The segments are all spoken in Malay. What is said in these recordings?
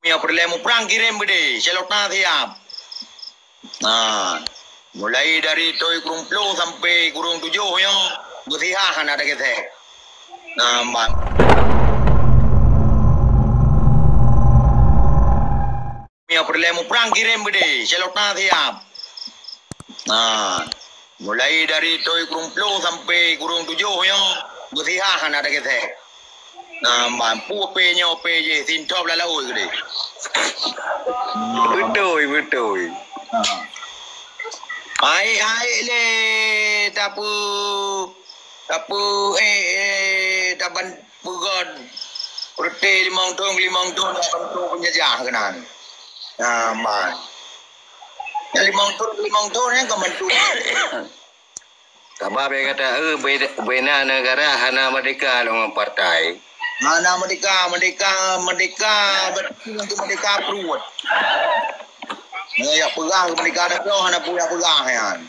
Perlemu perang kirim bede, selokna tiap. Nah, mulai dari Toy Kurumplo sampai Kurung 7 yo, bersihahan ada kita. Nah, mbak. Perlemu perang kirim bede, selokna tiap. Nah, mulai dari Toy Kurumplo sampai Kurung 7 yo, bersihahan ada kita. Nah, mampu pe-nya pe-je sintop la lau gede. Betul. Ai le tapu tapan pugon. Rete limang tong bantu penjajah kenan. Nah, man. Ya limang tong yang kementu. Kabar kata bena negara hana merdeka dengan partai. Mana merdeka perut. Ya pegang merdeka dah kau hana punya pegang yan.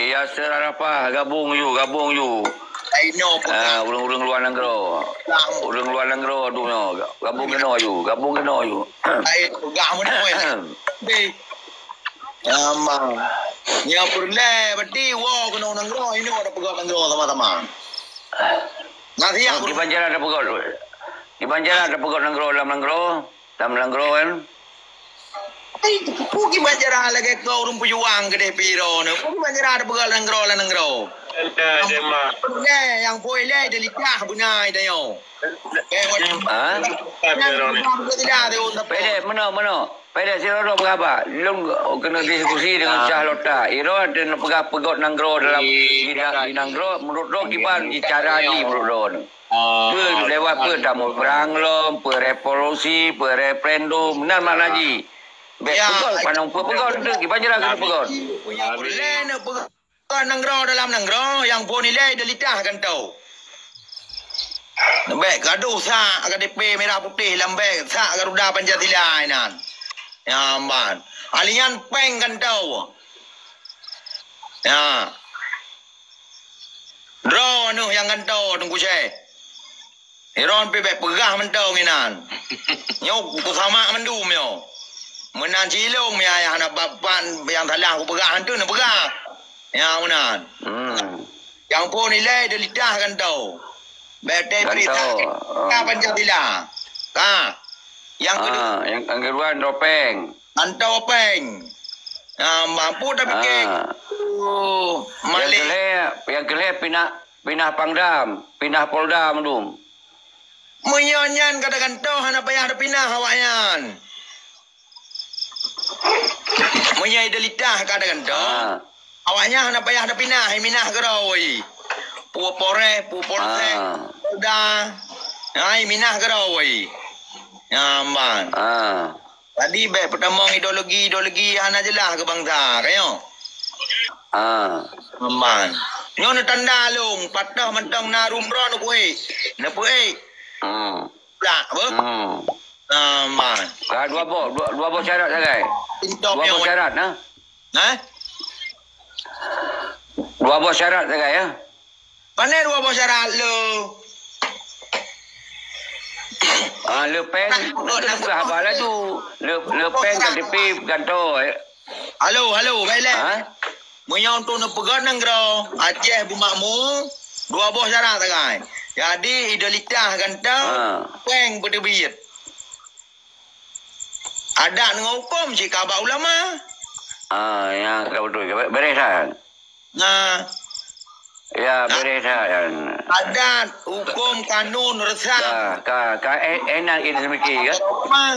Ya serah apa gabung you. I know pegang. Ulung luar negara. Ulung luar negara tu no. Gabung kena you. Ai pegang mana ya. Amang. Ya perle berarti wo kena negara ini ada pegang negara sama-sama. Nanti yang di Banjar ada pegot. Di Banjar ada pegot dalam negara kan. Puki Banjar lagi kau rumpu juang gede piro ne. Puki Banjar ada pegot negara. Yang boleh delikah bunai dah yo. Mana? Pada siapa berapa? Long kena diskusi dengan Charlotte. Iro dan pegot nangro dalam di nangro menurut lo gimana cara ni menurut lo? Lewat tamu perang lo, revolusi, referendum, benar mana ji? Pegot panang pegot tu gimana cara kena pegot? Boleh pegot nangro dalam nangro yang pun nilai delitah kan tau. Baik gaduh sa KDP merah putih lambek sa Garuda Pancasila inan. Ya man, alian peng kan tahu. Ya. Draw anu yang kan tahu tunggu saya. Iron pebek pegah mentau nginan. Nyok ku sama mendum yo. Menan cilung ya yang nak bapan yang salah ku pegah hantu nak pegah. Ya menan. Yang pun nilai delidah kan tahu. Betul berita Pancasila. Yang kedua topeng. Antau topeng. Mampu dah fikir. Yang kelih pindah Pangdam, pindah Polda mendum. Menyanyan katakan tahu hana payah ada pindah awaknya. Menyai delitah katakan tahu. Awaknya hana payah ada pindah, minah gerawai. Pupore, Polda. Ai minah gerawai. Aman. Tadi baik pertama ideologi hana jelah ke bangsa kayo. Aman. Nyo na tanda long patah mentang na rumro no kuwi. Na puai. Lah, apa? Aman. Ka dua bo syarat sagai. Dua bo syarat nah. Dua bo syarat sagai ya. Pandai dua bo syarat lo. Le Pen berapa lah tu? Le Pen KTP kantor. Halo, baiklah. Menyong tu nak pegang negara Aceh Bumakmu 2 buah syarat takai. Jadi idealitah kantor peng berdebit. Ada dengan hukum si kabak ulama. Yang kau betul. Beres kan? Nah. Ya, beres kan. Adat, hukum, kanun, resah. Enak ini semikir kan?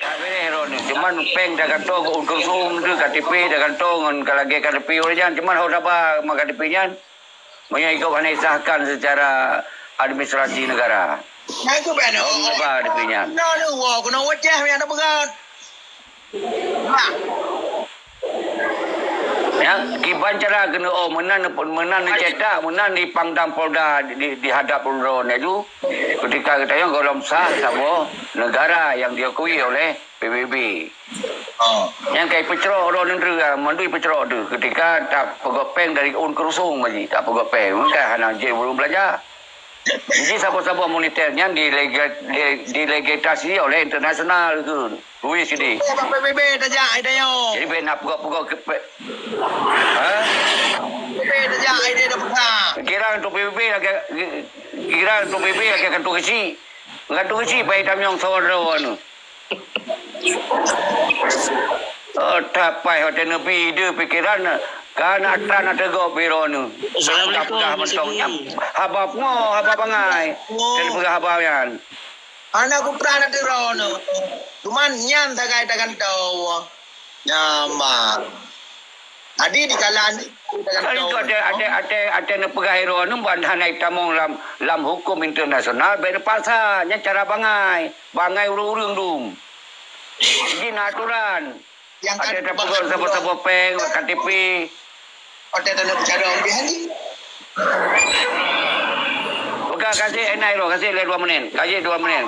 Beres Ron. Cuman peng dah kata ukur sung tu KTP dah kata kalau lagi KTP orang cuman hau apa mak KTP-nya ikut anisahkan secara administrasi negara. Nah, itu benar. Apa KTP-nya? Kena wajah yang ada berat. Ya, kiban cara kena menan dicetak, menan di Pangdam Polda di hadap Ron itu ketika kita yang golong sah sama negara yang diakui oleh PBB. Yang kayak pecerok Ron itu mandui pecerok tu ketika tak pegopeng dari un kerusung lagi tak pegopeng, mungkin hanya je belum belajar. Jadi sabuk-sabuk moneternya dilegitimasi oleh internasional tu. Ruis ini. PBB saja ada yo. Jadi nak pegok-pegok ke PBB saja ada dah pernah. Kira untuk PBB lagi kantor kecil. Kantor kecil baik tamyong saudara anu. Oh, tapai hotel nebi dia pikiran kan atran tegok biro nu. Assalamualaikum. Habab bangai. Dan pegah habayan. Anak ku pernah ada rono. Cuman nyan tagai tagan tau. Nyama. Adi di kalan Kalau itu ada pegah hero nu bandhanai tamong lam hukum internasional berpasa nya cara bangai urung dum. Izin aturan. yang Ada pegol sabot peng KTP. Ada tanah bicara orang ni. Buka kasih enai lo, kasih le 2 menit. Kasih 2 menit.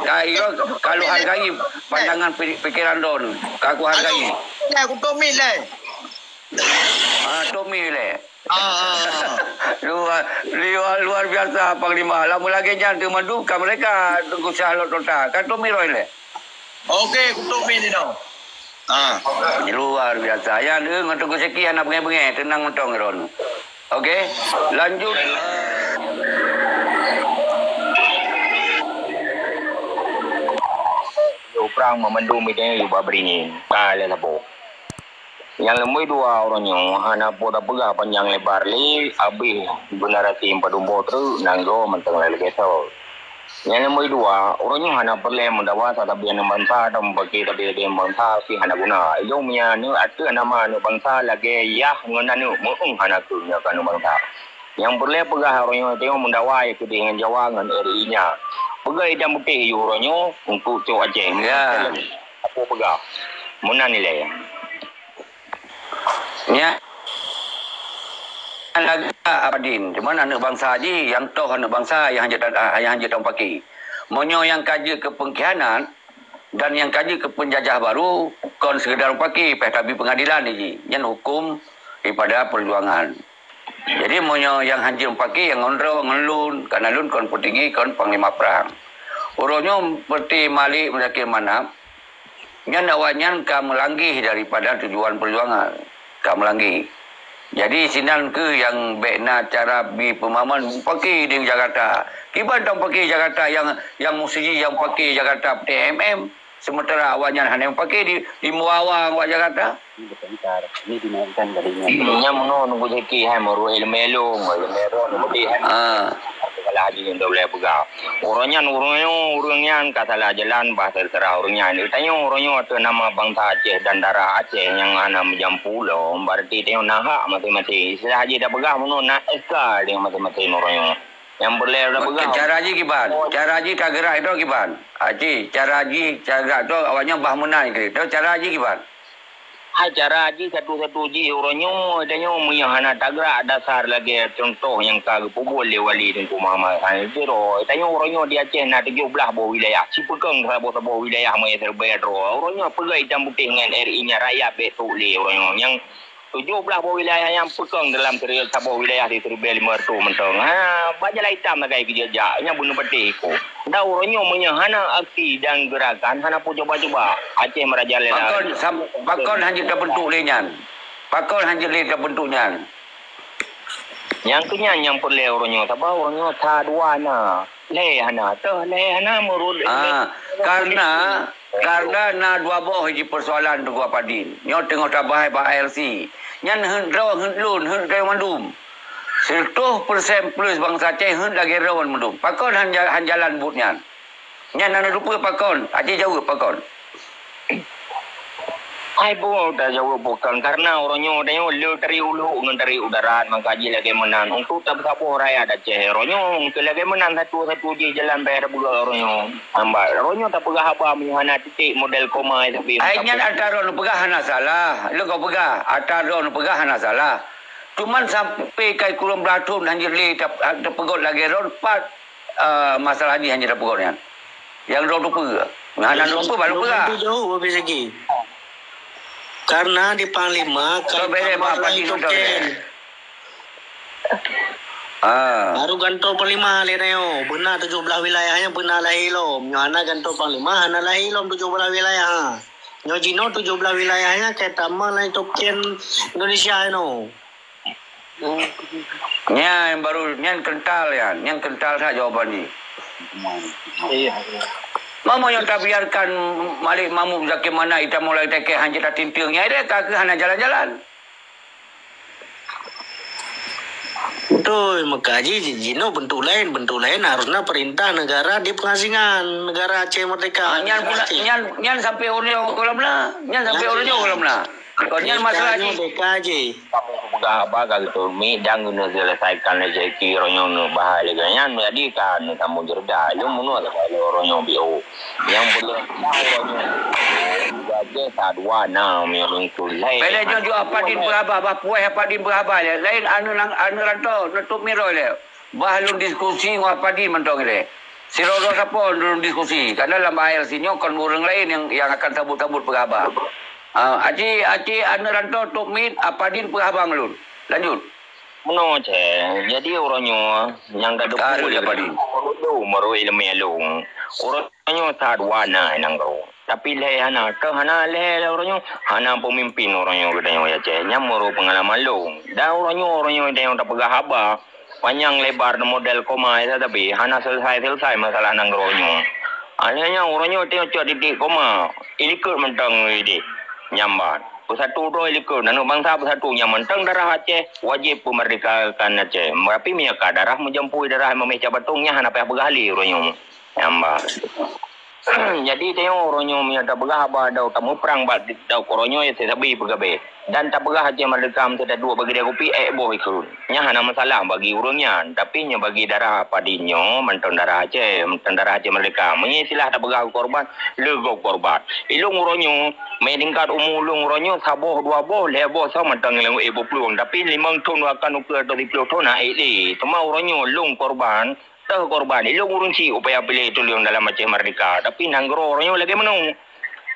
Kalau hargai pandangan pikiran don, aku hargai. Ya, aku Tommy le. Tommy le. Luar biasa Panglima. Lama lagi jangan menduga mereka tunggu sahlot tota. Kan Tommy Roy le. Okey, aku Tommy ni no. Luar biasa. Ya, untuk sekian nak bengai-bengai tenang mentong ron. Okey, lanjut. Perang memandu media ibu abri ni kala labo. Yang lemui dua orangnya hana poda pegah panjang lebar li abi benarati padumbo tru nanggo menteng lagi so. Yang lemui dua orangnya hana perle mendawa tapi yang bangsa dan bagi tapi dia bangsa si hana guna. Iyo punya ni ada nama ni bangsa lagi yah ngana ni muung hana kunya kan bangsa. Yang perle pegah orangnya tengok mendawa itu dengan Jawa dengan RI-nya. Pegah idam putih orangnya untuk cok Aceh. Ya. Apa pegah? Mana nilai? Ya. Lagi Abadin, cuma anak bangsa haji yang toh anak bangsa yang hanya tahun pagi. Monyo yang kaji ke pengkhianat dan yang kaji ke penjajah baru kon sekedar pagi tapi pengadilan ni yang hukum daripada perjuangan. Jadi monyo yang haji pagi yang ngonro ngelun karena lun kon petinggi kon panglima perang. Uronyo seperti Malik mendaki mana yang awanyan ka melanggi daripada tujuan perjuangan. Ka melanggi. Jadi sinan ke yang bekna cara bi pemahaman pakai di Jakarta. Kiban tang pakai Jakarta yang musiji yang pakai Jakarta TMM sementara awanyan hanya pakai di Muawang wa Jakarta. Ini dinaikkan darinya. Nya mengo nunggu seki hai moru elmelo nunggu hai. Kalau haji yang boleh pegang. Orangnya katalah jalan bahasa terah orangnya. Tanya orangnya tu nama bangsa Aceh dan darah Aceh yang ana menjampu lo. Berarti tengok nahak mati-mati. Istilah haji dah pegang menurut nak eka dengan mati-mati orangnya. Yang boleh dah pegang. Cara haji kiban. Cara haji tak gerak itu kiban. Haji, cara haji gerak tu awaknya bah menai ke. Tu cara haji kiban. Acara haji satu-satu ji orangnya adanya meyahana tagra dasar lagi contoh yang kagak boleh wali dan Muhammad Zero tanya orangnya di Aceh nak 17 buah wilayah Cipekeng sebuah wilayah mai terbayar orangnya pegai hitam putih dengan RI-nya rakyat betul le orangnya yang 17 buah wilayah yang pegang dalam serial sebuah wilayah di Terbel 5 tu mentong bajalah hitam lah kayak jejaknya bunuh peti ko dah orangnya menyahana aksi dan gerakan hana pun coba-coba Aceh merajalela Pakon hanya terbentuk lenyan. Pakon hanya terbentuknya. Yang kenyang yang perlu orangnya tabah orangnya taduana lehana murud karena na dua boh hiji persoalan tu gua padin. Nyo tengok tabah LC. Nyan lun mandum. 100% plus bangsa Aceh lagi rawan mandum. Pakon hanjalan butnya. Nyan ana rupa pakon. Aceh jauh pakon. Ai boleh dah jauh bukan karena orangnya adanya lu dari ulu dari udara mengkaji lagi menang untuk tak berapa raya ada Aceh orangnya untuk lagi menang satu je jalan bayar buka orangnya hamba orangnya tak pegah apa menyana titik model koma tapi akhirnya ataron pegah hana salah lu kau pegah ataron pegah hana salah cuman sampai kai kurang beratun hanya le tak pegot lagi ron part masalah ni hanya pegotnya yang ron pegah hana lupa baru pegah jauh habis lagi. Karena di Panglima kalau bere apa di Baru gantor panglima leo. Benar 17 wilayahnya benar lah hilom. Hana gantor panglima, hana lah hilom 17 wilayah. Nyo Jino 17 wilayahnya kayak taman lah top 10 Indonesia no. Yang baru yang kental ya, yang kental saja jawaban ni. Iya. Mama yang tak biarkan Malik Mahmud Zakir mana kita mulai tekek hanjir tintingnya dia kaki hana jalan-jalan. Betul, makaji Jino bentuk lain harusnya perintah negara di pengasingan negara Aceh Merdeka. Nyan pula nyan sampai orangnya kolam lah, nyan sampai orangnya kolam lah. Kau nyan masalah ni. DKJ. Pegah apa gitu, mi jangan selesaikan aja kironya bahaya kan, jadi kan kamu jerda, lu mau ada kalau orangnya bio, yang boleh jadi sadwa nam yang itu lain. Bila jojo apa din berapa, bah puai apa din berapa le, lain anu ranto, nutup miro le, bah lu diskusi apa din mentong le. Sirodo siapa lu diskusi, karena dalam air sinyo kon burung lain yang akan tabut-tabut berapa. Aci anu ranto tuk mit apa din berabang lur. Lanjut. Menurut saya, jadi orangnya yang tak ada boleh apa din. Maru ilmu elung. Orangnya sadwa na nangro. Tapi hana orangnya hana pemimpin orangnya katanya ya ceh. Nyamuru pengalaman lung. Dan orangnya yang tak pegah haba. Panjang lebar model koma itu tapi hana selesai masalah nanggronya. Akhirnya orangnya tengok titik koma. Ilikut mentang ini. Nyambat. Persatu roh ilikut. Nanu bangsa persatu yang mentang darah Aceh. Wajib pemerdekakan Aceh. Tapi miaka darah menjempui darah memecah batungnya. Hana payah bergali orangnya. Nyambat. Jadi tengok orangnya miaka bergah apa. Dau tamu perang bat. Dau orangnya ya sesabi bergabe. Dan tak bergah Aceh merdeka. Tidak dua bagi dia kopi. Boh ikut. Nya hana masalah bagi orangnya. Tapi nya bagi darah padinyo. Mentang darah Aceh. Mentang darah Aceh merdeka. Menyisilah tak bergah korban. Legok korban. Ilung orangnya. Meningkat umulung ronyo saboh dua boh leboh sama tang leng ibu peluang tapi 5 ton akan ukur 20 ton naik di cuma ronyo lung korban tah korban ilung urung si upaya pilih itu liung dalam Aceh Merdeka tapi nanggro ronyo lagi menung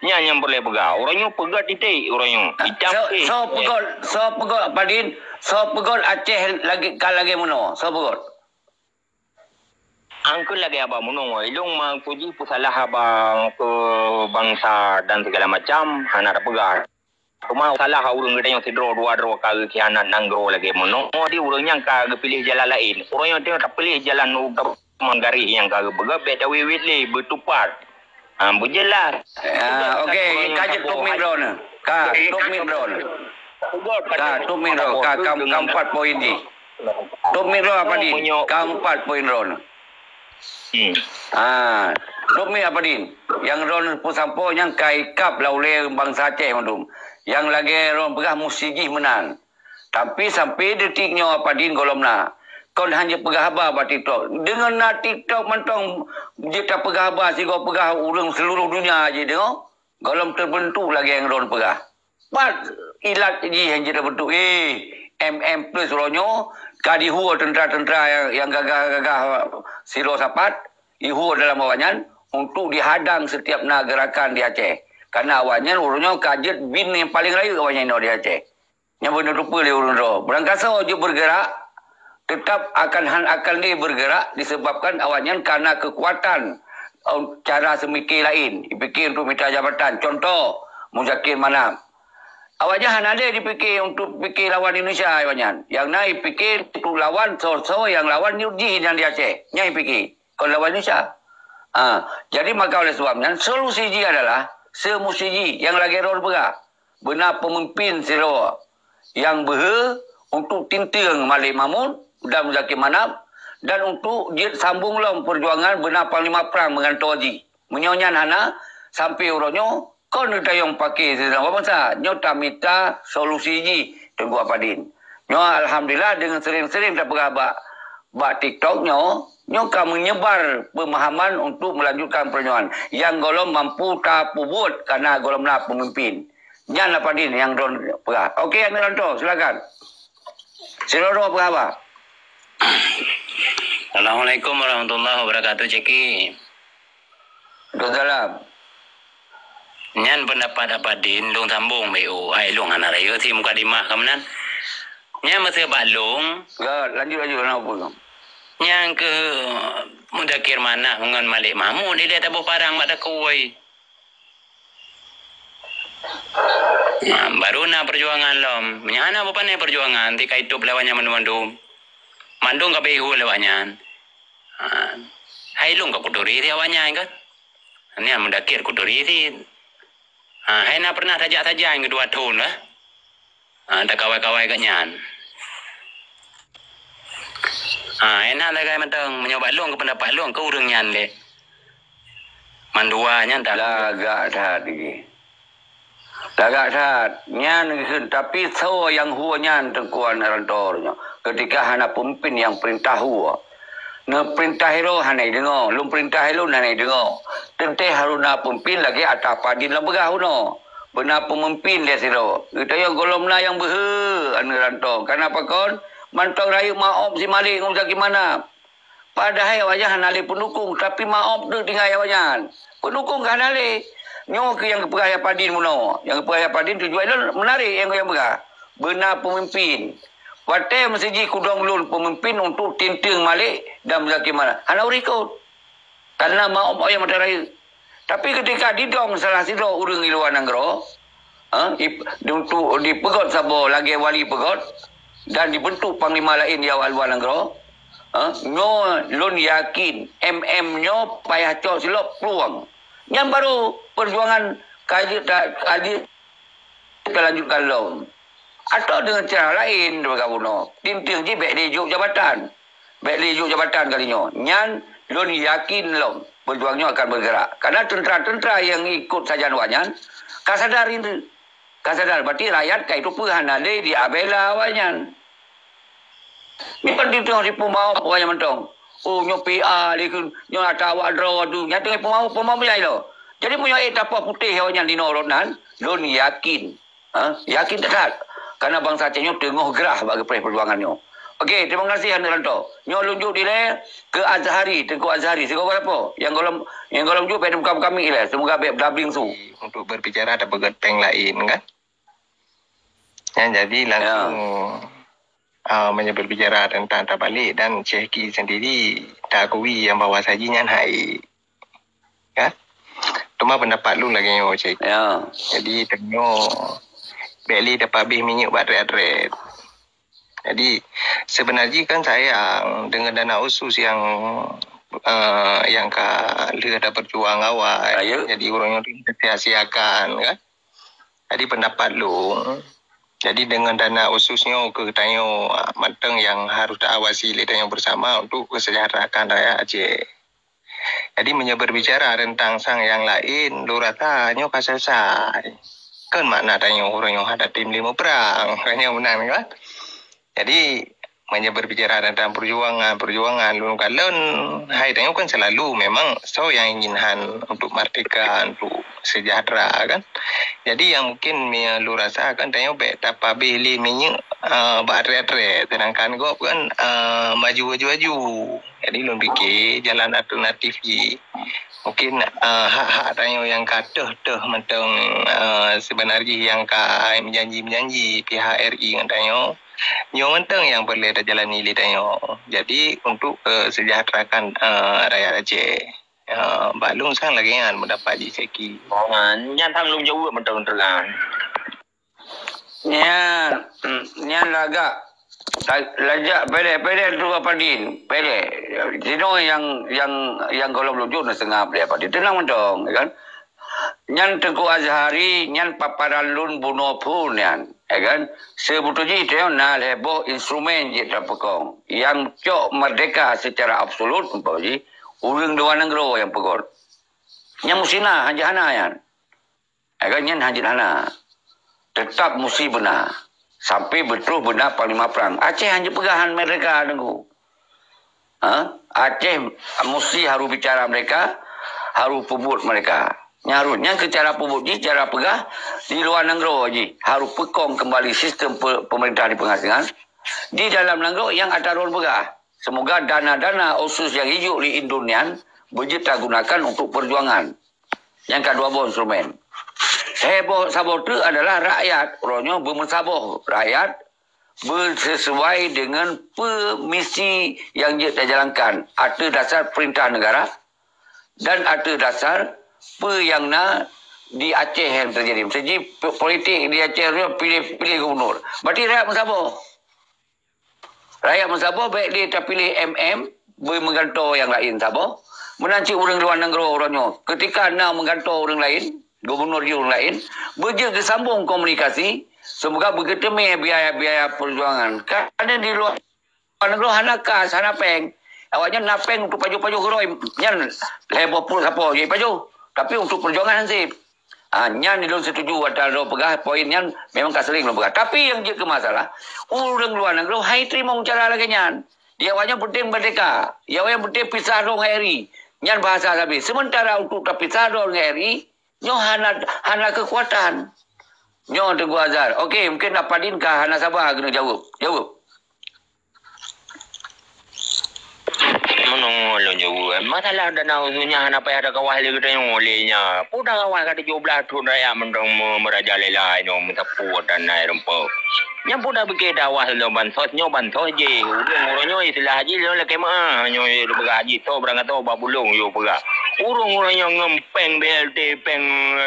nyanyam boleh pegah ronyo pegat titik ronyo so pegot padin so pegot Aceh lagi lagi menung so pegot angkul lagi abang menung ilung mang puji pusalah abang ke bangsa dan segala macam hana ada pegah cuma salah urang kita yang sidro dua kali kianan nanggro lagi menung di urangnya kagak pilih jalan lain urangnya dia tak pilih jalan manggari yang kagak pegah beda wiwit le bertupat berjelas okey kajet tok mikro ne ka tok mikro ne ka tok mikro ka kam 4 poin ni tok mikro apa ni kam 4 poin ron. Domi apa din? Yang ron pusampo yang kai kap laule bangsa Aceh mandum. Yang lagi ron pegah musigi menang. Tapi sampai detiknya apa din golomna. Kon hanya pegah haba apa TikTok. Dengan na TikTok mentong jita pegah haba sigo pegah urang seluruh dunia aja tengok. Golom terbentuk lagi yang ron pegah. Pat ilat ji hanya terbentuk. MM plus ronyo kadihu tentera-tentera yang gagah-gagah silo sapat ihu dalam awanyan untuk dihadang setiap gerakan di Aceh. Karena awanyan urunyo kajet bin yang paling raya awanyan di Aceh. Yang benar rupa dia urun roh. Berangkasa je bergerak tetap akan dia bergerak disebabkan awanyan karena kekuatan cara semikir lain. Dipikir untuk minta jabatan. Contoh Muzakir Manam. Awaknya hanya ada dipikir untuk fikir lawan Indonesia awaknya. Yang naik fikir untuk lawan so yang lawan Nurji yang di Aceh. Yang fikir kalau lawan Indonesia. Jadi maka oleh sebabnya solusi ji adalah semusiji yang lagi rol pegah. Benar pemimpin siro yang untuk tinting Malik Mahmud dan Zakir Manap dan untuk dia sambung lah perjuangan benar panglima perang dengan Toji. Menyonyan hana sampai uronyo kau nak yang pakai sedang apa bangsa? Nyo tak minta solusi ji tunggu apa din. Nyo alhamdulillah dengan sering-sering tak berabak bak TikTok nyo kan menyebar pemahaman untuk melanjutkan perjuangan. Yang golom mampu tak pubut karena golom nak pemimpin. Jangan apa din yang don perah. Okey Amiranto silakan. Silakan apa khabar? Assalamualaikum warahmatullahi wabarakatuh Ceki. Waalaikumsalam. Nyan pendapat apa din long sambung BO ai long anak raya ti muka dimah kamanan Nya masa balung. Ya, lanjut kenapa? Yang ke mudakir mana ngan Malik Mahmud dia tak parang mak kuai. Baru na perjuangan lom. Nyana apa ni perjuangan tika hidup lawannya mandum. Mandung ka behu lawannya. Hai lung ka kuduri dia lawannya kan. Ni mudakir kuduri dia. Hai na pernah tajak-tajak yang kedua tahun lah. Tak kawai-kawai kat nyan. Enak lah kaya mentang menyobat luang ke pendapat luang ke urang nyan le. Mandua nyan tak Lagak dah lagi. Lagak dah. Nyan tapi so yang huwa nyan tengkuan rantornya. Ketika hana pemimpin yang perintah huwa. Na perintah hero hanai dengar. Lum perintah hero hanai dengar. Tente haruna pemimpin lagi atas padin lah begah no. Benar pemimpin dia siro. Kita yang golomna yang behe anu rantor. Kenapa kon? Mantong rayu maop si Malik ngomong gimana? Padahal wajah hanale pendukung tapi maop tu tinggal wajah. Pendukung kan hanale. Nyo ke yang keperaya padin muno. Yang keperaya padin tujuan menarik yang berah. Benar pemimpin. Watai mesti kudong lun pemimpin untuk tinting Malik dan bagaimana? Hana urikut. Karena maop ayam mata rayu. Tapi ketika didong salah siro urang iluan anggro, untuk dipegot sabo lagi wali pegot dan dibentuk panglima lain yang awal anggro, nyo lun yakin nyo payah cok silop peluang. Yang baru perjuangan kaji lanjutkan lom. Atau dengan cara lain berkabuno. Tinting je baik dijuk jabatan. Baik dijuk jabatan kalinya. Nyan lun yakin lom. Perjuangnya akan bergerak. Karena tentera-tentera yang ikut saja wanyan, kasadar itu. Kasadar, berarti rakyat kaya itu pun ada di abela wanyan. Ini penting tengok si pembawa wanyan mentong. Oh, nyo PA, nyo ada awak draw tu. Yang tengok pembawa punya itu. Jadi punya tapah putih wanyan di noronan, lun yakin. Yakin tetap. Karena bangsa Aceh tengok gerah bagi perjuangannya. Okey, terima kasih Anda Ranto. Nyo lunjuk dia ke Azhari, Tengku Azhari. Sekolah berapa? Yang golong juga pada buka kami lah. Semoga baik dabling su. Untuk berbicara ada bergeteng lain kan? Jadi langsung berbicara tentang tabalik dan Ceki sendiri tak akui yang bawa sajinya hai. Kan? Cuma pendapat lu lagi yo Ceki. Ya. Jadi tengok Beli dapat habis minyak buat red. Jadi sebenarnya kan sayang dengan dana khusus yang ada berjuang awal. Jadi orangnya sia-siakan kan. Jadi pendapat lu. Jadi dengan dana khususnya ke tanyo mateng yang harus diawasi tanyo bersama untuk kesejahteraan rakyat Aceh. Jadi berbicara tentang sang yang lain, lu ratanya selesai. Kan makna tanyo orang yang ada tim 5 perang, hanya menang kan. Jadi berbicara tentang perjuangan lu kalon hai tanyo kan selalu memang so yang inginkan untuk merdeka, untuk sejahtera kan. Jadi yang mungkin lu rasakan tanyo betapa beli minyak red sedangkan gop kan maju. Jadi lu pikir jalan alternatif mungkin hak-hak tanyo yang katuh mentang sebenarnya yang menjanji pihak RI dengan tanyo nyo mentang yang boleh ada jalan ini tanyo. Jadi untuk kesejahteraan rakyat Aceh. Balung sekarang lagi kan mendapat Ceki. Nyan thang lung jauh mentang terang. Nyan lagak lajak pede tu apa din pede dino yang kalau lucu na sengap dia apa dia tenang mendong kan nyan Tengku Azhari nyan paparan lun bunuh pun nyan kan sebetulnya itu na lebo instrumen je terpekong yang cok merdeka secara absolut umpamanya urang dua negara yang pegot nyan musina hanjana yan kan nyan hanjana tetap mesti benar sampai betul benar Panglima Perang. Aceh hanya pegahan mereka tengku. Aceh mesti harus bicara mereka, harus pebut mereka. Nyarutnya ke cara pebut je, cara pegah di luar negara je. Harus pekong kembali sistem pemerintah di pengasingan. Di dalam negara yang ada rol pegah. Semoga dana-dana khusus yang hijau di Indonesia berjita gunakan untuk perjuangan. Yang kedua instrumen. Sabote adalah rakyat, orangnya bermensaboh rakyat bersesuai dengan permisi yang dia jalankan. Ada dasar perintah negara dan ada dasar yang di Aceh yang terjadi. Jadi politik di Aceh pilih gubernur. Berarti rakyat Sabah. Rakyat Sabah baik dia terpilih menggantung yang lain Sabah. Menanci orang luar negara orangnya. Ketika nak menggantung orang lain, gubernur di orang lain, berjaga sambung komunikasi. Semoga bergetemi biaya-biaya perjuangan. Kerana di luar negara hana kas, hana peng. Awaknya nak peng untuk paju-paju geroi. Nyan heboh pun siapa jadi paju. Tapi untuk perjuangan hansip. Nyan dilun setuju ada pegah poin yang memang kasering lo pegah. Tapi yang jadi masalah, orang luar negara hai terima cara lagi nyan. Dia awaknya penting merdeka. Dia awaknya penting pisah dong RI. Nyan bahasa habis. Sementara untuk pisah dong RI, nyo hana kekuatan. Nyo Tengku Azhar. Okey, mungkin Padin kah hana Sabah kena jawab. Menunggu jauh. Masalah dana usunya hana payah ada kawal dia kata yang olehnya. Pudah kawal kata 17 tahun raya mendong merajalela ino mentapu dan naik rempau. Yang pudah begitu awal lo bansos je. Urang-urangnya istilah haji lo lagi mah. Nyo bergaji to berangkat to babulung yo pegah. Urang-urangnya ngempeng BLT peng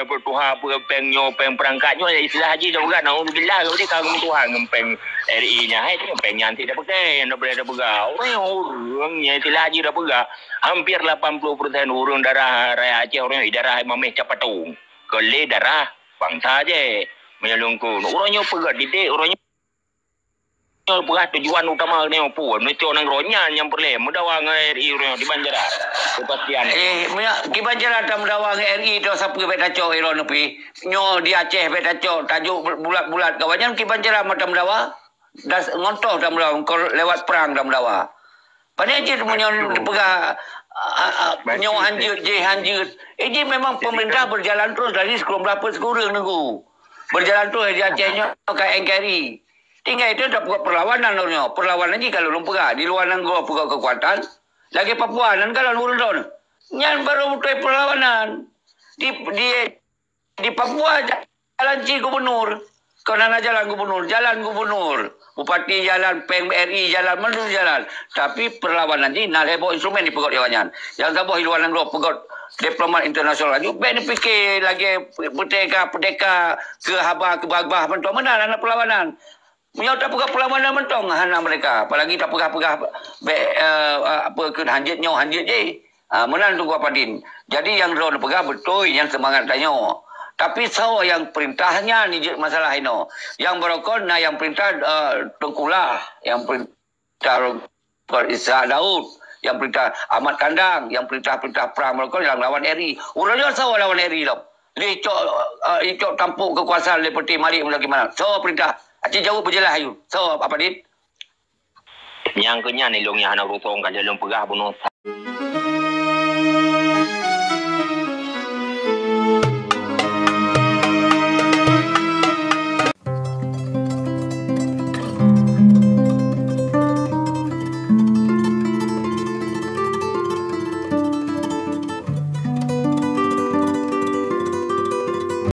pertuha peng nyo peng perangkatnya istilah haji dah bukan. Alhamdulillah kalau dia kagum Tuhan ngempeng RI-nya. Hai ngempeng yang tidak pakai, yang boleh ada pegah. Orangnya istilah haji dah pegah. Hampir 80% urang darah raya Aceh orangnya darah Mameh Capatung. Kele darah bangsa je. Menyalungku. Orangnya pegah didik, orangnya pegah tujuan utama ni apa? Mereka orang ronya yang perlu mendawang RI orang di Banjaran. Kepastian. Di Banjaran tak mendawang RI tu siapa bet taco iron pi. Nyo di Aceh bet taco tajuk bulat-bulat kawannya di Banjaran macam mendawa. Das ngontoh dah mendawang lewat perang dah mendawa. Padahal je menyo pegah nyo hanjut. Ini memang pemerintah berjalan terus dari sekolah berapa sekurang nunggu. Berjalan terus di Acehnya ke NKRI. Tinggal itu dah buat perlawanan orangnya. Perlawanan ni kalau orang pegah. Di luar negara pegah kekuatan. Lagi Papua dan kalau urun. Yang baru betul perlawanan. Di Papua jalan Ci Gubernur. Kau nak jalan gubernur. Bupati jalan, Peng RI jalan, mana jalan. Tapi perlawanan ni nak heboh instrumen di pegot jawanan. Yang sabah di luar negara pegot diplomat internasional lagi. Ben fikir lagi perdeka ke Habah, ke Bagbah. Mana anak perlawanan. Punya tak pegah perlawanan mentong hana mereka. Apalagi tak pegah apa ke hanjit je. Menang tunggu Padin. Jadi yang drone pegah betul yang semangat tanya. Tapi so yang perintahnya ni masalah ino. Yang berokon yang perintah Tengkulah, yang perintah Isa Daud, yang perintah Ahmad Kandang, yang perintah perang berokon yang lawan RI. Urangnya so lawan RI lo. Licok tampuk kekuasaan seperti Malik lagi mana. So perintah Aceh jauh berjelas ayu. So apa dit? Yang kenya ni long yang nak rutong kan dalam pegah bunuh